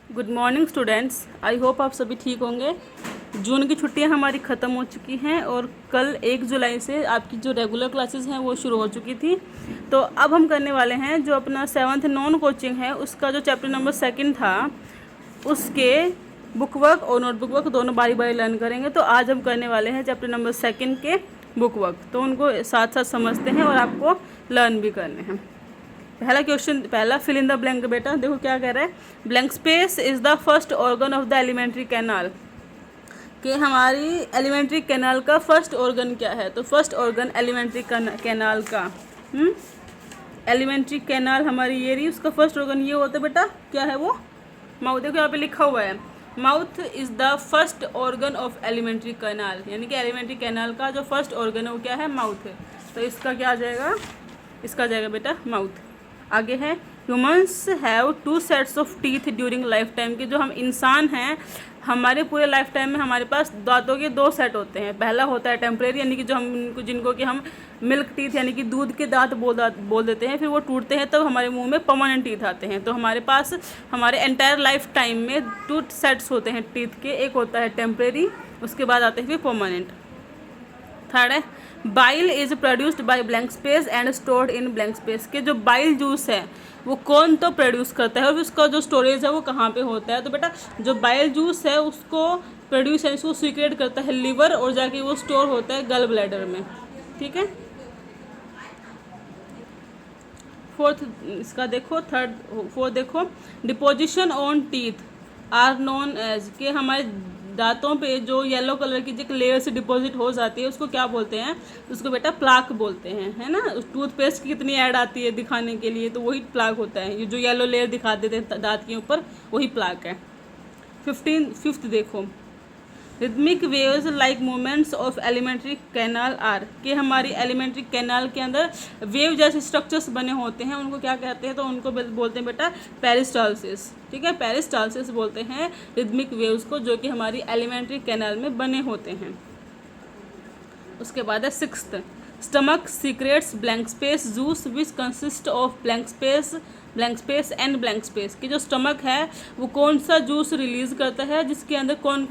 Good morning students, I hope आप सभी ठीक होंगे। जून की छुट्टियां हमारी ख़त्म हो चुकी हैं और कल 1 जुलाई से आपकी जो रेगुलर क्लासेस हैं वो शुरू हो चुकी थी। तो अब हम करने वाले हैं जो अपना 7th नॉन कोचिंग है उसका जो चैप्टर नंबर 2 था उसके बुक वर्क और नोटबुक वर्क दोनों बारी बारी लर्न करेंगे। तो आज हम करने वाले हैं चैप्टर नंबर 2 के बुक वर्क, तो उनको साथ साथ समझते हैं और आपको लर्न भी करने हैं। पहला क्वेश्चन, पहला फिल इन द ब्लैंक। बेटा देखो क्या कह रहा है, blank space is the first organ of the alimentary canal. कि हमारी एलिमेंट्री कैनाल का फर्स्ट ऑर्गन क्या है, तो फर्स्ट ऑर्गन एलिमेंट्री कैनाल का एलिमेंट्री कैनाल हमारी ये रही, उसका फर्स्ट ऑर्गन ये होता है बेटा, क्या है वो, माउथ। देखो यहाँ पे लिखा हुआ है mouth is the first organ of alimentary canal, यानी कि एलिमेंट्री कैनाल का जो फर्स्ट ऑर्गन है वो क्या है, माउथ है। तो इसका क्या आ जाएगा, इसका आ जाएगा बेटा माउथ। आगे है humans have 2 sets of teeth during life time. के जो हम इंसान हैं हमारे पूरे लाइफ टाइम में हमारे पास दांतों के 2 सेट होते हैं। पहला होता है टेम्परेरी, यानी कि जो हम जिनको कि हम मिल्क टीथ यानी कि दूध के दांत बोल देते हैं, फिर वो टूटते हैं तब हमारे मुंह में परमानेंट टीथ आते हैं। तो हमारे पास हमारे एंटायर लाइफ टाइम में 2 सेट्स होते हैं टीथ के, एक होता है टेम्परेरी, उसके बाद आते हैं फिर परमानेंट। थर्ड है bile is produced by blank space and stored in blank space. के जो बाइल जूस है वो कौन तो प्रोड्यूस करता है और उसका जो स्टोरेज है वो कहाँ पे होता है, तो बेटा जो बाइल जूस है उसको प्रोड्यूस है, इसको सीक्रेट करता है लिवर और जाके वो स्टोर होता है गल ब्लैडर में। ठीक है। फोर्थ इसका देखो, फोर्थ देखो deposition on teeth are known as. के हमारे दांतों पे जो येलो कलर की जो लेयर से डिपॉजिट हो जाती है उसको क्या बोलते हैं, उसको बेटा प्लाक बोलते हैं, है ना। टूथपेस्ट की कितनी ऐड आती है दिखाने के लिए, तो वही प्लाक होता है, ये जो येलो लेयर दिखा देते हैं दांत के ऊपर वही प्लाक है। फिफ्थ देखो rhythmic waves like movements of alimentary canal are. के हमारी एलिमेंट्री कैनाल के अंदर वेव जैसे स्ट्रक्चर्स बने होते हैं, उनको क्या कहते हैं, तो उनको बोलते हैं बेटा पेरिस्टाल्सिस। ठीक है, पेरिस्टाल्सिस बोलते हैं रिदमिक वेव्स को जो कि हमारी एलिमेंट्री कैनाल में बने होते हैं। उसके बाद है 6th stomach secrets blank space juice which consist of blank space and blank space. की जो स्टमक है वो कौन सा जूस रिलीज करता है जिसके अंदर कौन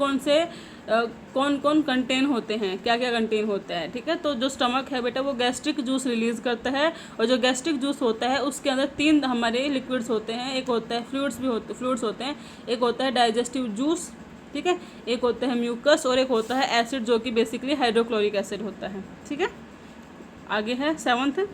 कौन कंटेन होते हैं, क्या क्या कंटेन होता है। ठीक है, तो जो स्टमक है बेटा वो गैस्ट्रिक जूस रिलीज करता है और जो गैस्ट्रिक जूस होता है उसके अंदर 3 हमारे लिक्विड्स होते हैं, एक होता है फ्लूइड्स होते हैं, एक होता है डाइजेस्टिव जूस, ठीक है, एक होता है म्यूकस और एक होता है एसिड जो कि बेसिकली हाइड्रोक्लोरिक एसिड होता है। ठीक है, आगे है 7th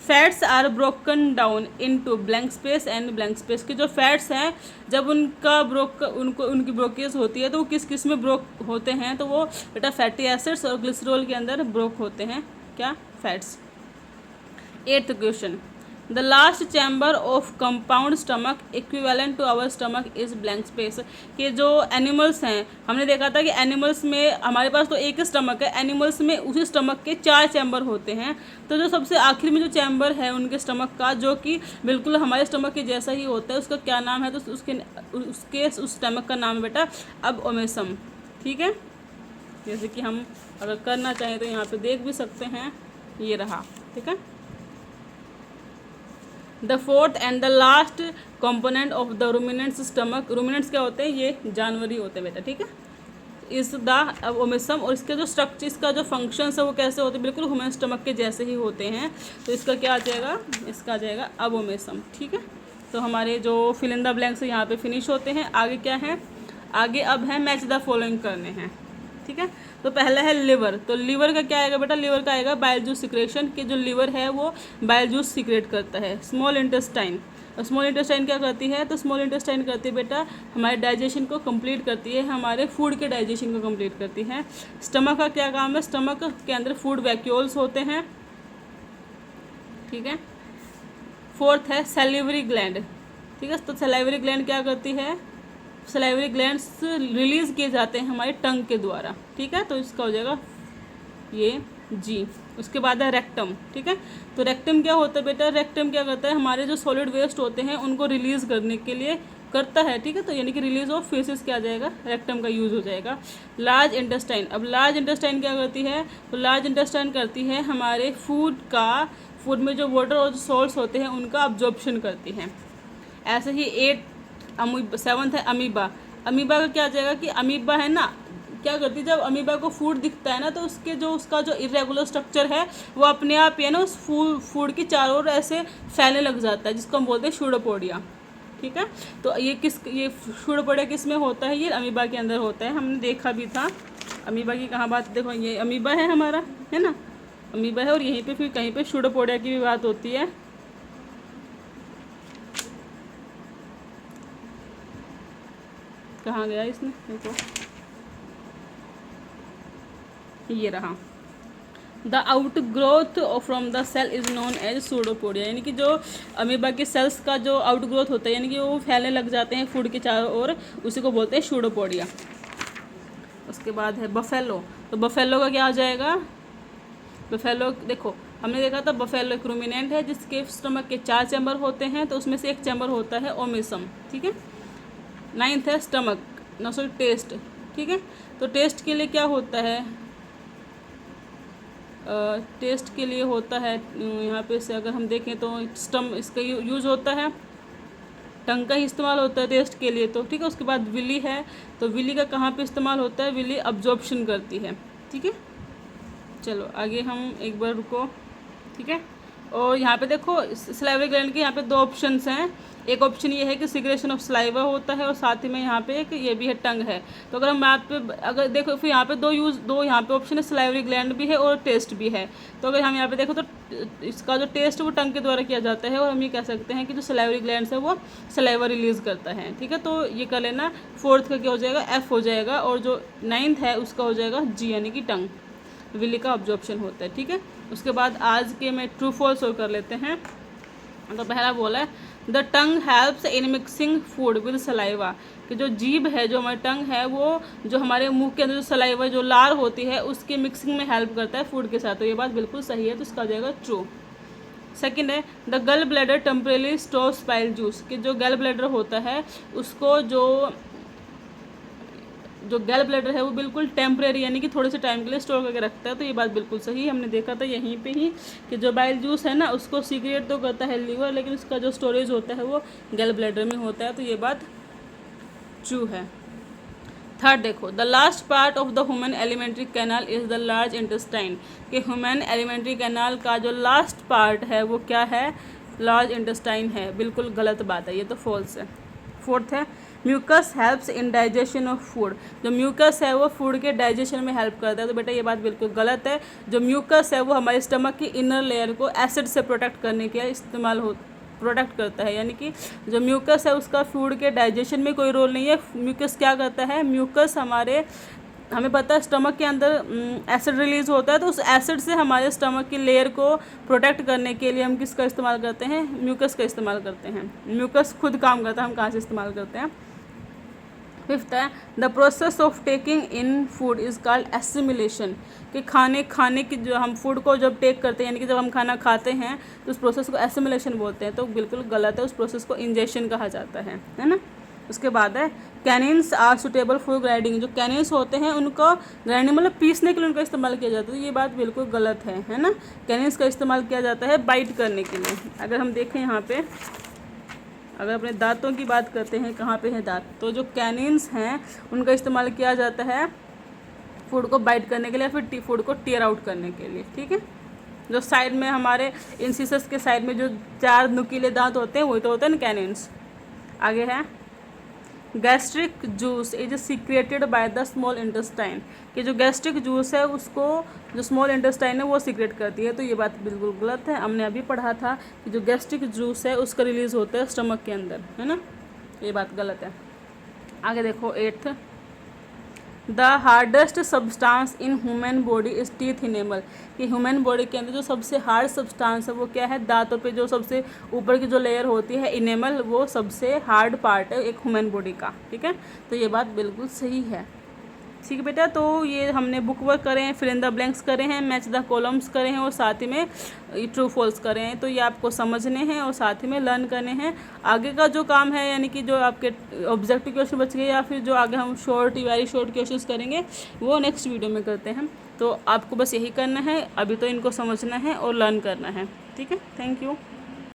fats are broken down into blank space and blank space. के जो फैट्स हैं जब उनकी ब्रोकेज होती है तो वो किस में ब्रोक होते हैं, तो वो बेटा फैटी एसिड्स और ग्लिसरॉल के अंदर ब्रोक होते हैं, क्या, fats. 8th question the last chamber of compound stomach equivalent to our stomach is blank space. के जो एनिमल्स हैं हमने देखा था कि एनिमल्स में हमारे पास तो एक ही स्टमक है, एनिमल्स में उसी स्टमक के 4 चैम्बर होते हैं। तो जो सबसे आखिर में जो चैम्बर है उनके स्टमक का जो कि बिल्कुल हमारे स्टमक के जैसा ही होता है उसका क्या नाम है, तो उस स्टमक का नाम है बेटा अबओमेसम। ठीक है, जैसे कि हम अगर करना चाहें तो यहाँ पे देख भी सकते हैं, ये रहा। ठीक है, the 4th and the last component of the ruminants stomach. Ruminants क्या होते हैं, ये जानवर ही होते हैं बेटा। ठीक है, इस द ओमेसम, और इसके जो स्ट्रक्चर, इसका जो फंक्शंस है वो कैसे होते हैं, बिल्कुल ह्यूमन स्टमक के जैसे ही होते हैं। तो इसका क्या आ जाएगा, इसका आ जाएगा अबओमेसम। ठीक है, तो हमारे जो फिल इन द ब्लैंक्स यहाँ पे फिनिश होते हैं। आगे क्या है, आगे अब है मैच द फॉलोइंग करने हैं। ठीक है, तो पहला है लिवर। तो लिवर का क्या आएगा बेटा, लिवर का आएगा बाइल जूस सिक्रेशन। के जो लिवर है वो बाइल जूस सिक्रेट करता है। स्मॉल इंटेस्टाइन, स्मॉल इंटेस्टाइन क्या करती है, तो स्मॉल इंटेस्टाइन करती है बेटा हमारे डाइजेशन को कंप्लीट करती है, हमारे फूड के डाइजेशन को कंप्लीट करती है। स्टमक का क्या काम है, स्टमक के अंदर फूड वैक्यूल्स होते हैं। ठीक है, 4th है सैलिवरी ग्लैंड। ठीक है, तो सैलिवरी ग्लैंड क्या करती है, सलाइवरी ग्लैंड्स रिलीज किए जाते हैं हमारे टंग के द्वारा। ठीक है, तो इसका हो जाएगा ये जी। उसके बाद है रेक्टम। ठीक है, तो रेक्टम क्या होता है बेटा, रेक्टम क्या करता है, हमारे जो सॉलिड वेस्ट होते हैं उनको रिलीज करने के लिए करता है। ठीक है, तो यानी कि रिलीज ऑफ फेसेस क्या आ जाएगा, रेक्टम का यूज हो जाएगा। लार्ज इंटेस्टाइन, अब लार्ज इंटेस्टाइन क्या करती है, तो लार्ज इंटेस्टाइन करती है हमारे फूड में जो वाटर और सॉल्ट्स होते हैं उनका अब्जॉर्प्शन करती है। ऐसे ही सेवन्थ है अमीबा। अमीबा का क्या आ जाएगा कि अमीबा है ना, क्या करती है जब अमीबा को फूड दिखता है ना तो उसका जो इरेगुलर स्ट्रक्चर है वो अपने आप ही है ना उस फूड की चारों ओर ऐसे फैलने लग जाता है, जिसको हम बोलते हैं शूडोपोडिया। ठीक है, तो ये शूडोपोडिया किस में होता है? ये अमीबा के अंदर होता है, हमने देखा भी था। अमीबा की कहाँ बात, देखो ये अमीबा है हमारा, है ना, अमीबा है, और यहीं पे फिर कहीं पे शूडोपोडिया की भी बात होती है। कहाँ गया इसने, देखो ये रहा। The outgrowth from the cell is known as pseudopodia, यानी कि जो अमीबा के सेल्स का जो आउट ग्रोथ होता है, यानी कि वो फैलने लग जाते हैं फूड के चारों ओर, उसी को बोलते हैं शूडोपोडिया। उसके बाद है बफेलो। तो बफेलो का क्या आ जाएगा? बफेलो देखो हमने देखा था, बफेलो एक रूमिनेंट है जिसके स्टमक के 4 चैम्बर होते हैं, तो उसमें से एक चैम्बर होता है ओमिसम। ठीक है, 9th है स्टमक, ना सॉरी टेस्ट। ठीक है, तो टेस्ट के लिए क्या होता है? टेस्ट के लिए होता है यहाँ पे से अगर हम देखें तो इसका यूज़ होता है, टंग का ही इस्तेमाल होता है टेस्ट के लिए। तो ठीक है, उसके बाद विली है, तो विली का कहाँ पे इस्तेमाल होता है? विली अब्जॉर्प्शन करती है। ठीक है, चलो आगे हम एक बार रुको। ठीक है, और यहाँ पे देखो सलाइवरी ग्लैंड के यहाँ पे 2 ऑप्शंस हैं। एक ऑप्शन ये है कि सिक्रेशन ऑफ सलाइवा होता है, और साथ ही में यहाँ पे एक ये भी है, टंग है। तो अगर हम यहाँ पे अगर देखो फिर यहाँ पे दो यहाँ पे ऑप्शन है, सलाइवरी ग्लैंड भी है और टेस्ट भी है। तो अगर हम यहाँ पे देखो तो इसका जो टेस्ट वो टंग के द्वारा किया जाता है, और हम ये कह सकते हैं कि जो सलाइवरी ग्लैंड है वो सलाइवा रिलीज़ करता है। ठीक है, तो ये कर लेना। 4th का क्या हो जाएगा? F हो जाएगा, और जो 9th है उसका हो जाएगा G, यानी कि टंग, विली का ऑब्जॉर्प्शन होता है। ठीक है, उसके बाद आज के में ट्रू फॉल्स और कर लेते हैं। तो पहला बोला है the tongue helps in mixing food with saliva, कि जो जीभ है, जो हमारी टंग है, वो जो हमारे मुंह के अंदर जो सलाइवा जो लार होती है उसके मिक्सिंग में हेल्प करता है फूड के साथ। तो ये बात बिल्कुल सही है, तो इसका हो जाएगा ट्रू। सेकेंड है द गल bladder temporarily stores pile juice, कि जो गल ब्लैडर होता है उसको जो गैल ब्लैडर है वो बिल्कुल टेम्परेरी, यानी कि थोड़े से टाइम के लिए स्टोर करके रखता है। तो ये बात बिल्कुल सही है, हमने देखा था यहीं पे ही कि जो बाइल जूस है ना उसको सीक्रेट तो करता है लीवर, लेकिन उसका जो स्टोरेज होता है वो गैल ब्लैडर में होता है। तो ये बात ट्रू है। थर्ड देखो, the last part of the human alimentary canal is the large intestine, कि ह्यूमन एलिमेंट्री कैनाल का जो लास्ट पार्ट है वो क्या है? लार्ज इंटेस्टाइन है। बिल्कुल गलत बात है, ये तो फॉल्स है। 4th है mucus helps in digestion of food, जो म्यूकस है वो फूड के डाइजेशन में हेल्प करता है। तो बेटा ये बात बिल्कुल गलत है। जो म्यूकस है वो हमारे स्टमक की इनर लेयर को एसिड से प्रोटेक्ट करने के लिए प्रोटेक्ट करता है, यानी कि जो म्यूकस है उसका फूड के डाइजेशन में कोई रोल नहीं है। म्यूकस क्या करता है? म्यूकस हमें पता है स्टमक के अंदर एसिड रिलीज़ होता है, तो उस एसिड से हमारे स्टमक की लेयर को प्रोटेक्ट करने के लिए हम किसका इस्तेमाल करते हैं? म्यूकस का इस्तेमाल करते हैं। म्यूकस खुद काम करता है, हम कहाँ से इस्तेमाल करते हैं। 5th है the process of taking in food is called assimilation, कि खाने की जो हम फूड को जब टेक करते हैं, यानी कि जब हम खाना खाते हैं तो उस प्रोसेस को एसिमिलेशन बोलते हैं। तो बिल्कुल गलत है, उस प्रोसेस को इंजेक्शन कहा जाता है ना। उसके बाद है कैनिन्स आर सुटेबल फॉर ग्राइंडिंग, जो कैनिन्स होते हैं उनको ग्राइंडिंग मतलब पीसने के लिए उनका इस्तेमाल किया जाता है। तो ये बात बिल्कुल गलत है ना। कैनिन्स का इस्तेमाल किया जाता है बाइट करने के लिए। अगर हम देखें यहाँ पे, अगर अपने दांतों की बात करते हैं, कहाँ पे है दांत, तो जो कैनिन्स हैं उनका इस्तेमाल किया जाता है फूड को बाइट करने के लिए, या फिर फूड को टीयर आउट करने के लिए। ठीक है, जो साइड में हमारे इंसिसस के साइड में जो 4 नुकीले दांत होते हैं वही तो होते हैं ना कैनिन्स। आगे है gastric juice is secreted by the small intestine, कि जो गैस्ट्रिक जूस है उसको जो स्मॉल इंटेस्टाइन है वो सीक्रेट करती है। तो ये बात बिल्कुल गलत है, हमने अभी पढ़ा था कि जो गैस्ट्रिक जूस है उसका रिलीज़ होता है स्टमक के अंदर, है ना। ये बात गलत है। आगे देखो 8th the hardest substance in human body is teeth enamel, कि ह्यूमन बॉडी के अंदर जो सबसे हार्ड सब्सटेंस है वो क्या है? दांतों पे जो सबसे ऊपर की जो लेयर होती है इनेमल, वो सबसे हार्ड पार्ट है एक ह्यूमन बॉडी का। ठीक है, तो ये बात बिल्कुल सही है। ठीक है बेटा, तो ये हमने बुक वर्क करे हैं, फिल इन द ब्लैंक्स करे हैं, मैच द कॉलम्स करे हैं, और साथ ही में ट्रू फॉल्स करे हैं। तो ये आपको समझने हैं और साथ ही में लर्न करने हैं। आगे का जो काम है, यानी कि जो आपके ऑब्जेक्टिव क्वेश्चन बच गए या फिर जो आगे हम वेरी शॉर्ट क्वेश्चंस करेंगे वो नेक्स्ट वीडियो में करते हैं। तो आपको बस यही करना है, अभी तो इनको समझना है और लर्न करना है। ठीक है, थैंक यू।